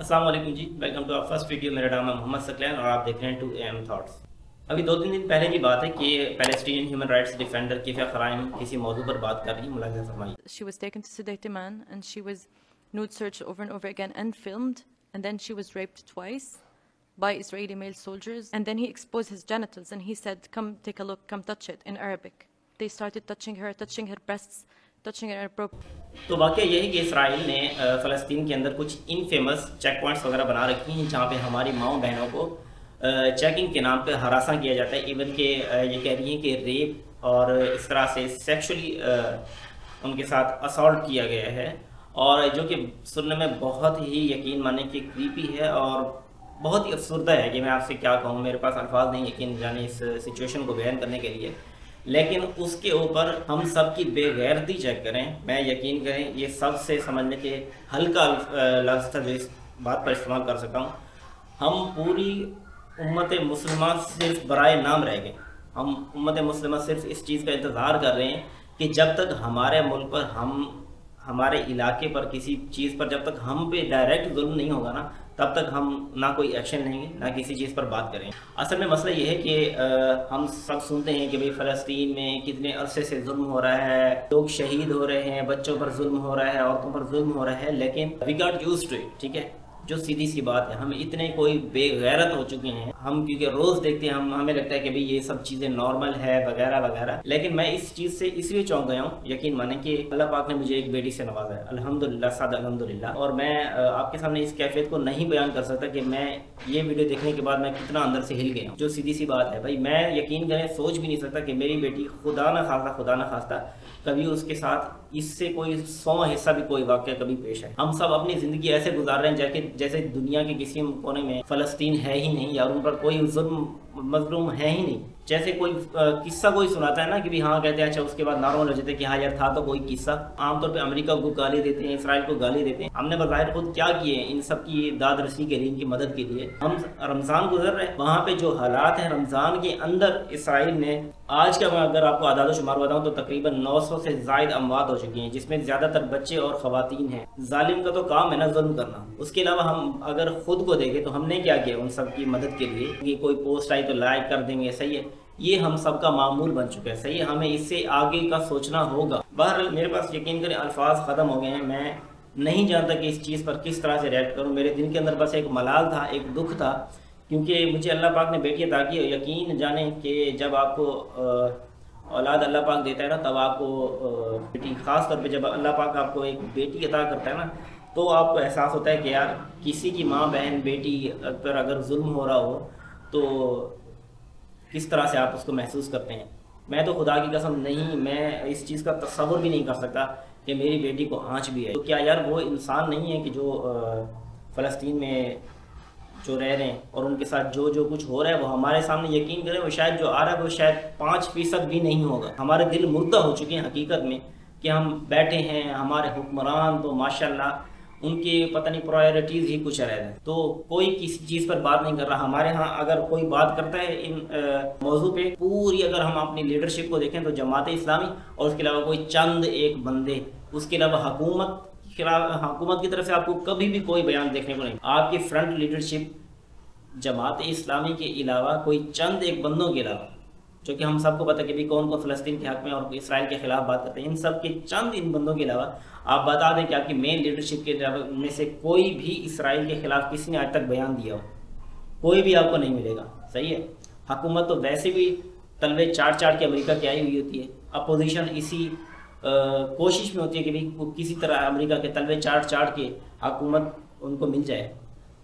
अस्सलाम वालेकुम जी, welcome to our first video. मेरा नाम है मोहम्मद सकलैन और आप देख रहे हैं 2AM थॉट्स। अभी 2-3 दिन पहले की बात है कि पैलेस्टीनियन ह्यूमन राइट्स डिफेंडर किफ़ा ख़राइन किसी मौजू पर बात कर रही है, मुलाहिज़ा फरमाइए। She was taken to sedate a man and she was nude searched over and over again and filmed, and then she was raped twice by Israeli male soldiers, and then he exposed his genitals and he said, "Come take a look, come touch it," in Arabic. They started touching her breasts, touching her तो वाक़या ये है कि Israel ने फ़लस्तीन के अंदर कुछ infamous check points वगैरह बना रखी हैं जहाँ पे हमारी माँओं बहनों को चेकिंग के नाम पे हरासा किया जाता है। इवन के ये कह रही हैं कि रेप और इस तरह से सेक्सुअली उनके साथ असॉल्ट किया गया है, और जो कि सुनने में बहुत ही यकीन माने कि क्रीपी है और बहुत ही अफसरदा है कि मैं आपसे क्या कहूँ, मेरे पास अल्फाज नहीं यकीन जाने इस सिचुएशन को बयान करने के लिए। लेकिन उसके ऊपर हम सब की बेगैरती चेक करें, मैं यकीन करें ये सबसे समझने के हल्का लफ्ज़ था जो इस बात पर इस्तेमाल कर सकता हूँ। हम पूरी उम्मत मुस्लिमा सिर्फ बराए नाम रह गए। हम उम्मत मुस्लिमा सिर्फ इस चीज़ का इंतज़ार कर रहे हैं कि जब तक हमारे मुल्क पर, हमारे इलाके पर, किसी चीज़ पर जब तक हम पे डायरेक्ट जुल्म नहीं होगा ना, तब तक हम ना कोई एक्शन लेंगे ना किसी चीज़ पर बात करें। असल में मसला ये है कि हम सब सुनते हैं कि भाई फ़लस्तीन में कितने अरसे से जुल्म हो रहा है, लोग शहीद हो रहे हैं, बच्चों पर जुल्म हो रहा है, औरतों पर जुल्म हो रहा है, लेकिन we got used to it. ठीक है, जो सीधी सी बात है, हम इतने कोई बेगैरत हो चुके हैं, हम क्योंकि रोज़ देखते हैं, हमें लगता है कि भाई ये सब चीज़ें नॉर्मल है वगैरह वगैरह। लेकिन मैं इस चीज़ से इसलिए चौंक गया हूँ, यकीन माने कि अल्लाह पाक ने मुझे एक बेटी से नवाजा है, अल्हम्दुलिल्लाह साद अल्हम्दुलिल्लाह। और मैं आपके सामने इस कैफियत को नहीं बयान कर सकता कि मैं ये वीडियो देखने के बाद मैं कितना अंदर से हिल गया हूँ। जो सीधी सी बात है भाई, मैं यकीन करें सोच भी नहीं सकता कि मेरी बेटी खुदा ना खास्ता कभी उसके साथ इससे कोई 100 हिस्सा भी कोई वाक़या कभी पेश है। हम सब अपनी ज़िंदगी ऐसे गुजार रहे हैं जैसे दुनिया के किसी कोने में फ़लस्तीन है ही नहीं, या उन पर कोई जुल्म मज़लूम है ही नहीं। जैसे कोई किस्सा कोई सुनाता है ना कि भी हाँ कहते हैं, अच्छा उसके बाद नॉर्मल हो जाते हैं कि हाँ यार था तो कोई किस्सा। आमतौर पे अमेरिका को गाली देते हैं, इसराइल को गाली देते हैं। हमने बज़ाहिर खुद क्या किए हैं इन सब की दाद रसी के लिए, इनकी मदद के लिए। हम रमज़ान गुजर रहे हैं, वहाँ पे जो हालात हैं रमज़ान के अंदर, इसराइल ने आज का मैं अगर आपको आदाद शुमार बताऊँ तो तकरीबन 900 से ज़ायद अमवात हो चुकी हैं, जिसमें ज़्यादातर बच्चे और ख़वातीन हैं। जालिम का तो काम है ना जुल्म करना। उसके अलावा हम अगर ख़ुद को देखें तो हमने क्या किया उन सब की मदद के लिए कि कोई पोस्ट आई तो लाइक कर देंगे, सही है, ये हम सब का मामूल बन चुका है, सही है। हमें इससे आगे का सोचना होगा। बहरहाल मेरे पास यकीन करें अल्फाज ख़त्म हो गए हैं, मैं नहीं जानता कि इस चीज़ पर किस तरह से रिएक्ट करूँ। मेरे दिल के अंदर बस एक मलाल था, एक दुख था, क्योंकि मुझे अल्लाह पाक ने बेटी अता की। यकीन जाने कि जब आपको औलाद अल्लाह पाक देता है ना, तब आपको बेटी, ख़ास तौर पे जब अल्लाह पाक आपको एक बेटी अता करता है ना, तो आपको एहसास होता है कि यार किसी की माँ बहन बेटी पर अगर जुल्म हो रहा हो तो किस तरह से आप उसको महसूस करते हैं। मैं तो खुदा की कसम नहीं, मैं इस चीज़ का तसव्वुर भी नहीं कर सकता कि मेरी बेटी को आँच भी है। तो क्या यार वो इंसान नहीं है कि जो फ़लस्तीन में जो रह रहे हैं और उनके साथ जो जो कुछ हो रहा है वो हमारे सामने, यकीन करें, वो शायद जो आ रहा है वो शायद 5% भी नहीं होगा। हमारे दिल मुर्दा हो चुके हैं हकीकत में कि हम बैठे हैं, हमारे हुक्मरान तो माशाल्लाह उनके पता नहीं प्रायोरिटीज़ ही कुछ रह हैं, तो कोई किसी चीज़ पर बात नहीं कर रहा। हमारे यहाँ अगर कोई बात करता है इन मौजू पे, पूरी अगर हम अपनी लीडरशिप को देखें तो जमात इस्लामी और उसके अलावा कोई चंद एक बंदे, उसके अलावा हुकूमत की तरफ से आपको कभी भी कोई बयान देखने को नहीं। आपकी फ्रंट लीडरशिप जमात इस्लामी के अलावा कोई चंद एक बंदों के अलावा, जो कि हम सबको पता कि भी कौन कौन फ़लस्तीन के हक़ में और इसराइल के ख़िलाफ़ बात करते हैं, इन सब के चंद इन बंदों के अलावा आप बता दें कि आपकी मेन लीडरशिप के में से कोई भी इसराइल के ख़िलाफ़ किसी ने आज तक बयान दिया हो, कोई भी आपको नहीं मिलेगा, सही है। हुकूमत तो वैसे भी तलवे चाट के अमेरिका की आई हुई होती है। अपोजिशन इसी कोशिश में होती है कि भाई किसी तरह अमेरिका के तलवे चाट के हुकूमत उनको मिल जाए।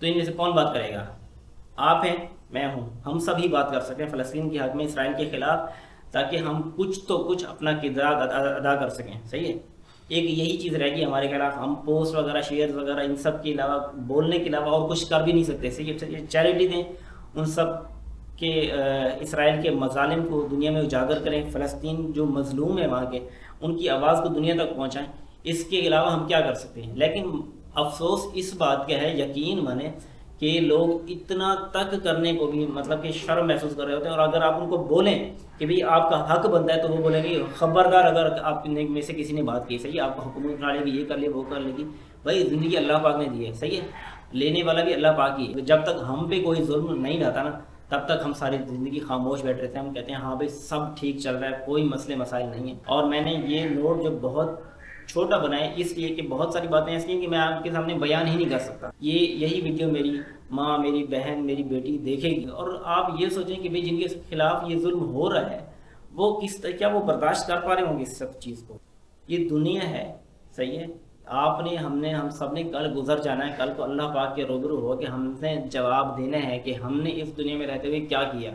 तो इनमें से कौन बात करेगा? आप हैं, मैं हूँ, हम सभी बात कर सकें फ़लस्तीन के हक़ में, इसराइल के ख़िलाफ़, ताकि हम कुछ तो कुछ अपना किरदार अदा कर सकें, सही है। एक यही चीज़ रहेगी हमारे खिलाफ। हम पोस्ट वगैरह, शेयर वगैरह, इन सब के अलावा, बोलने के अलावा और कुछ कर भी नहीं सकते। सही है, चैरिटी दें, उन सब के इसराइल के मज़ालिम को दुनिया में उजागर करें, फ़लस्तीन जो मज़लूम है वहाँ के, उनकी आवाज़ को दुनिया तक पहुँचाएँ। इसके अलावा हम क्या कर सकते हैं? लेकिन अफसोस इस बात का है, यकीन माने, कि लोग इतना तक करने को भी मतलब कि शर्म महसूस कर रहे होते हैं। और अगर आप उनको बोलें कि भाई आपका हक बनता है, तो वो बोलेंगे खबरदार, अगर आप में से किसी ने बात की, सही है, आपको हुकूमत बना लेगी, ये कर ले, वो कर लेगी। भाई ज़िंदगी अल्लाह पाक ने दी है, सही है। لینے والا بھی اللہ پاک ہی ہے. جب تک ہم پہ کوئی ظلم نہیں رہتا نا تب تک ہم ساری زندگی خاموش بیٹھ رہتے ہیں. ہم کہتے ہیں ہاں بھائی سب ٹھیک چل رہا ہے, کوئی مسئلے مسائل نہیں ہیں. اور میں نے یہ نوٹ جو بہت چھوٹا بنایا اس لیے کہ بہت ساری باتیں ایسی ہیں کہ میں آپ کے سامنے بیان ہی نہیں کر سکتا. یہی ویڈیو میری ماں, میری بہن, میری بیٹی دیکھے گی اور آپ یہ سوچیں کہ بھئی جن کے خلاف یہ ظلم ہو رہا ہے وہ کیا وہ برداشت کر پا رہے ہوں گے اس سب چیز کو. یہ دنیا ہے, صحیح ہے, آپ نے ہم سب نے کل گزر جانا ہے. کل کو اللہ پاک کے روبرو ہو کہ ہم نے جواب دینا ہے کہ ہم نے اس دنیا میں رہتے ہوئے کیا کیا.